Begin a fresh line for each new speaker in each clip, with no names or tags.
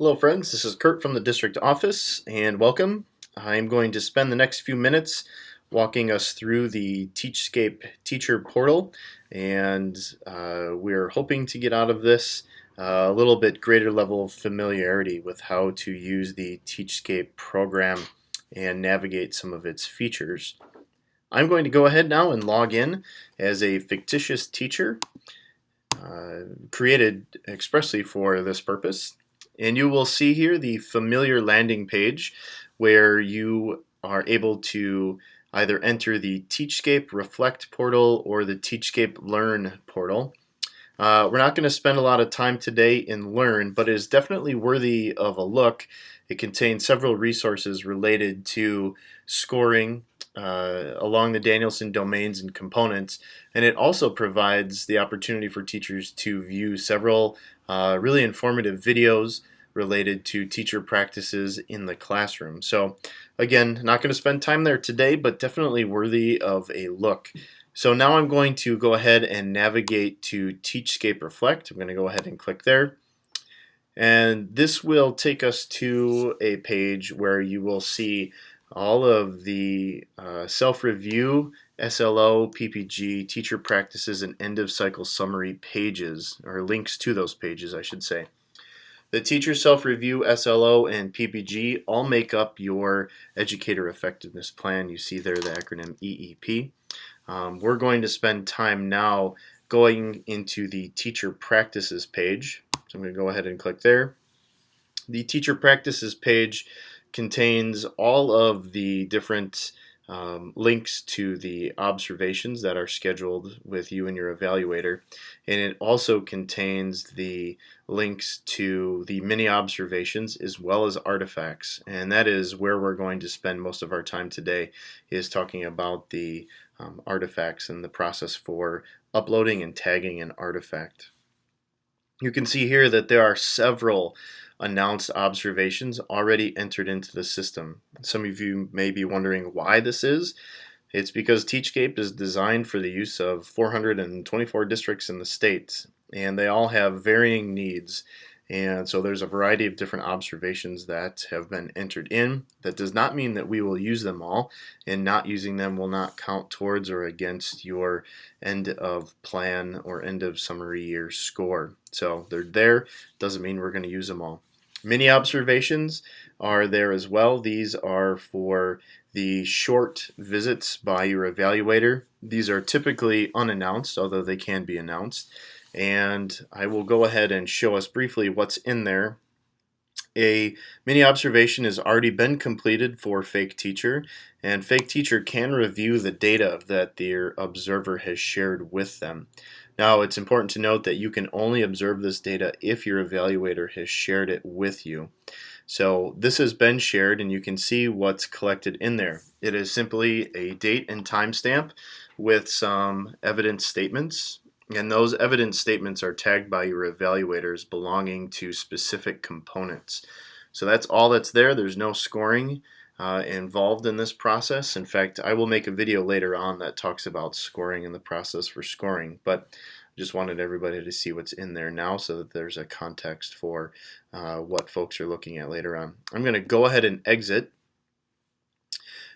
Hello friends, this is Kurt from the district office and welcome. I'm going to spend the next few minutes walking us through the Teachscape teacher portal, and we're hoping to get out of this a little bit greater level of familiarity with how to use the Teachscape program and navigate some of its features. I'm going to go ahead now and log in as a fictitious teacher created expressly for this purpose. And you will see here the familiar landing page where you are able to either enter the Teachscape Reflect portal or the Teachscape Learn portal. We're not going to spend a lot of time today in Learn, but it is definitely worthy of a look. It contains several resources related to scoring along the Danielson domains and components, and it also provides the opportunity for teachers to view several really informative videos related to teacher practices in the classroom. So again, not going to spend time there today, but definitely worthy of a look. So now I'm going to go ahead and navigate to Teachscape Reflect. I'm going to go ahead and click there. And this will take us to a page where you will see all of the self-review, SLO, PPG, teacher practices, and end-of-cycle summary pages, or links to those pages, I should say. The teacher self-review, SLO, and PPG all make up your educator effectiveness plan. You see there the acronym EEP. We're going to spend time now going into the teacher practices page. So I'm going to go ahead and click there. The teacher practices page contains all of the different links to the observations that are scheduled with you and your evaluator, and it also contains the links to the mini observations as well as artifacts, and that is where we're going to spend most of our time today, is talking about the artifacts and the process for uploading and tagging an artifact. You can see here that there are several announced observations already entered into the system. Some of you may be wondering why this is. It's because Teachscape is designed for the use of 424 districts in the state, and they all have varying needs. And so there's a variety of different observations that have been entered in. That does not mean that we will use them all, and not using them will not count towards or against your end of plan or end of summary year score. So they're there, doesn't mean we're going to use them all. Mini observations are there as well. These are for the short visits by your evaluator. These are typically unannounced, although they can be announced. And I will go ahead and show us briefly what's in there. A mini observation has already been completed for Fake Teacher, and Fake Teacher can review the data that their observer has shared with them. Now, it's important to note that you can only observe this data if your evaluator has shared it with you. So this has been shared, and you can see what's collected in there. It is simply a date and timestamp with some evidence statements, and those evidence statements are tagged by your evaluators belonging to specific components. So that's all that's there. There's no scoring involved in this process. In fact, I will make a video later on that talks about scoring and the process for scoring, but I just wanted everybody to see what's in there now so that there's a context for what folks are looking at later on. I'm going to go ahead and exit,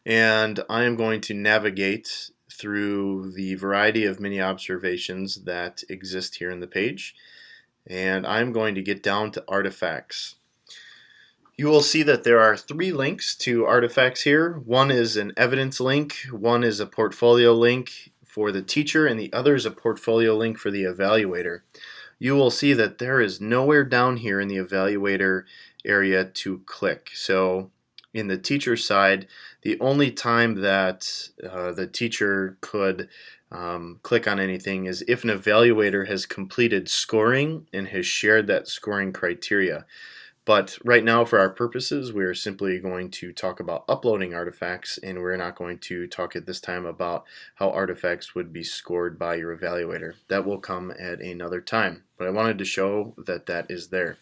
and I am going to navigate through the variety of mini observations that exist here in the page, and I'm going to get down to artifacts. You will see that there are 3 links to artifacts here. One is an evidence link, one is a portfolio link for the teacher, and the other is a portfolio link for the evaluator. You will see that there is nowhere down here in the evaluator area to click. So in the teacher side, the only time that the teacher could click on anything is if an evaluator has completed scoring and has shared that scoring criteria. But right now, for our purposes, we're simply going to talk about uploading artifacts, and we're not going to talk at this time about how artifacts would be scored by your evaluator. That will come at another time, but I wanted to show that that is there.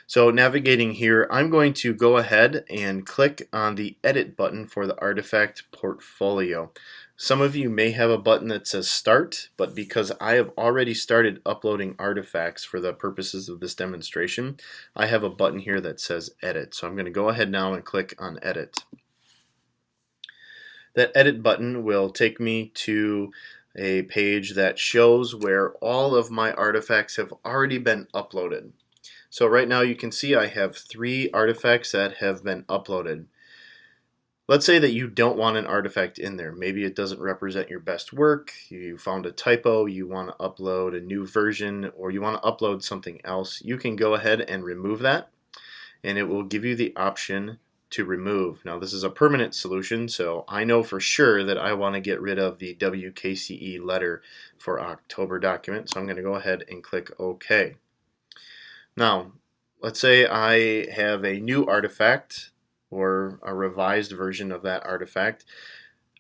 So navigating here, I'm going to go ahead and click on the Edit button for the artifact portfolio. Some of you may have a button that says Start, but because I have already started uploading artifacts for the purposes of this demonstration, I have a button here that says Edit. So I'm going to go ahead now and click on Edit. That Edit button will take me to a page that shows where all of my artifacts have already been uploaded. So right now you can see I have 3 artifacts that have been uploaded. Let's say that you don't want an artifact in there. Maybe it doesn't represent your best work, you found a typo, you want to upload a new version, or you want to upload something else. You can go ahead and remove that, and it will give you the option to remove. Now this is a permanent solution, so I know for sure that I want to get rid of the WKCE letter for October document, so I'm going to go ahead and click OK. Now, let's say I have a new artifact or a revised version of that artifact.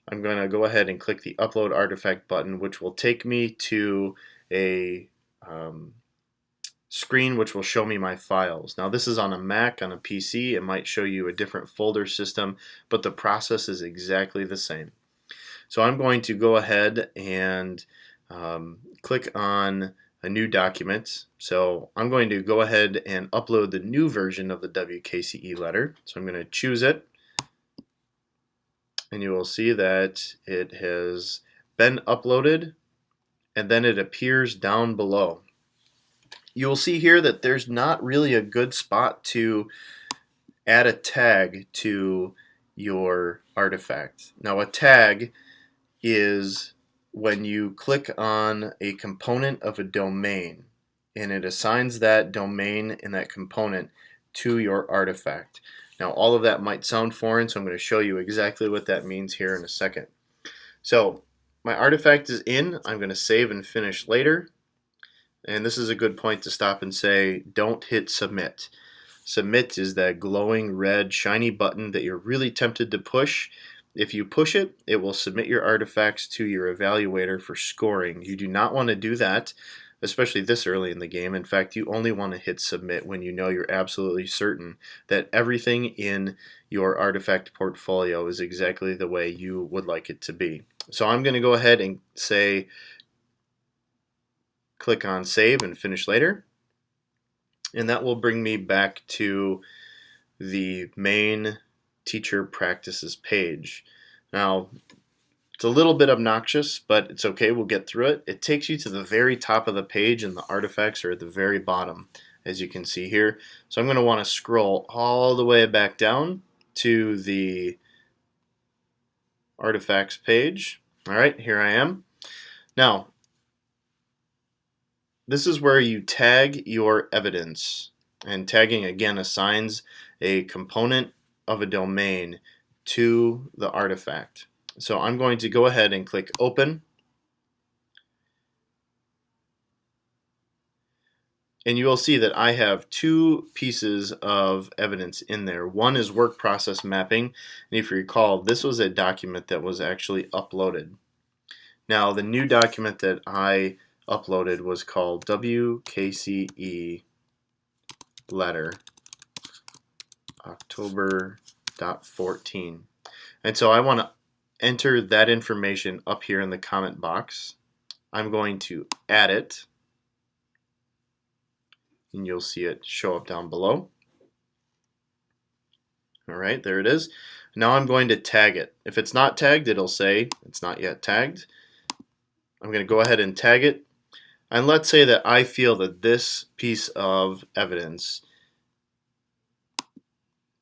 I'm going to go ahead and click the Upload Artifact button, which will take me to a screen which will show me my files. Now this is on a Mac, on a PC. It might show you a different folder system, but the process is exactly the same. So I'm going to go ahead and click on a new document. So I'm going to go ahead and upload the new version of the WKCE letter. So I'm going to choose it, and you will see that it has been uploaded, and then it appears down below. You will see here that there's not really a good spot to add a tag to your artifact. Now a tag is when you click on a component of a domain and it assigns that domain and that component to your artifact. Now all of that might sound foreign, so I'm going to show you exactly what that means here in a second. So my artifact is in. I'm going to save and finish later. And this is a good point to stop and say, don't hit submit. Submit is that glowing red shiny button that you're really tempted to push. If you push it, it will submit your artifacts to your evaluator for scoring. You do not want to do that, especially this early in the game. In fact, you only want to hit submit when you know you're absolutely certain that everything in your artifact portfolio is exactly the way you would like it to be. So I'm going to go ahead and say, click on Save and Finish Later, and that will bring me back to the main teacher practices page. Now it's a little bit obnoxious, but it's okay, we'll get through it. It takes you to the very top of the page and the artifacts are at the very bottom, as you can see here. So I'm going to want to scroll all the way back down to the artifacts page. Alright, here I am. Now this is where you tag your evidence, and tagging again assigns a component of a domain to the artifact. So I'm going to go ahead and click Open, and you will see that I have 2 pieces of evidence in there. One is work process mapping, and if you recall, this was a document that was actually uploaded. Now the new document that I uploaded was called WKCE letter October.14, and so I want to enter that information up here in the comment box. I'm going to add it, and you'll see it show up down below. Alright, there it is. Now I'm going to tag it. If it's not tagged, it'll say it's not yet tagged. I'm going to go ahead and tag it. And let's say that I feel that this piece of evidence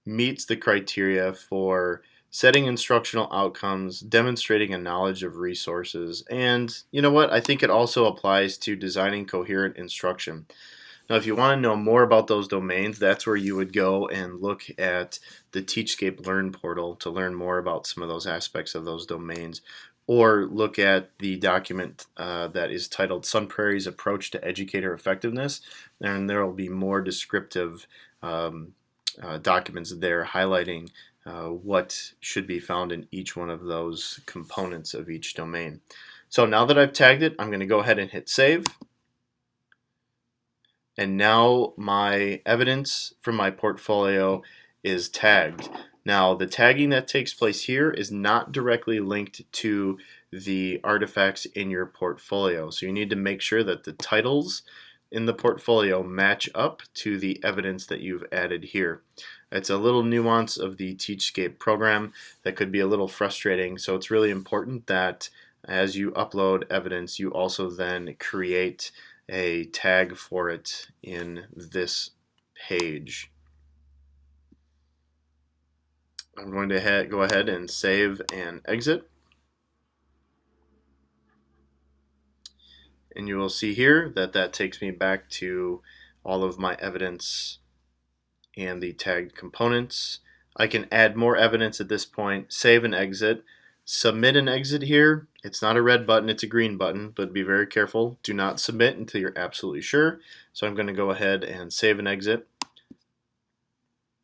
meets the criteria for setting instructional outcomes, demonstrating a knowledge of resources, and you know what? I think it also applies to designing coherent instruction. Now if you want to know more about those domains, that's where you would go and look at the Teachscape Learn portal to learn more about some of those aspects of those domains, or look at the document that is titled Sun Prairie's Approach to Educator Effectiveness, and there will be more descriptive documents there highlighting what should be found in each one of those components of each domain. So now that I've tagged it, I'm going to go ahead and hit save. And now my evidence from my portfolio is tagged. Now the tagging that takes place here is not directly linked to the artifacts in your portfolio. So you need to make sure that the titles in the portfolio match up to the evidence that you've added here. It's a little nuance of the Teachscape program that could be a little frustrating, so it's really important that as you upload evidence, you also then create a tag for it in this page. I'm going to go ahead and save and exit. And you will see here that that takes me back to all of my evidence and the tagged components. I can add more evidence at this point, save and exit, submit and exit here. It's not a red button, it's a green button, but be very careful. Do not submit until you're absolutely sure. So I'm going to go ahead and save and exit.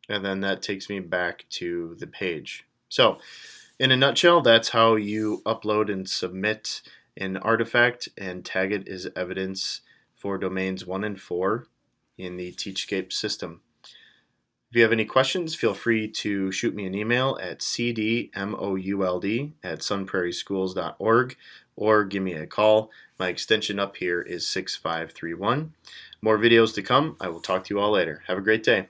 And then that takes me back to the page. So in a nutshell, that's how you upload and submit an artifact and tag it as evidence for domains 1 and 4 in the Teachscape system. If you have any questions, feel free to shoot me an email at cdmould@sunprairieschools.org or give me a call. My extension up here is 6531. More videos to come. I will talk to you all later. Have a great day.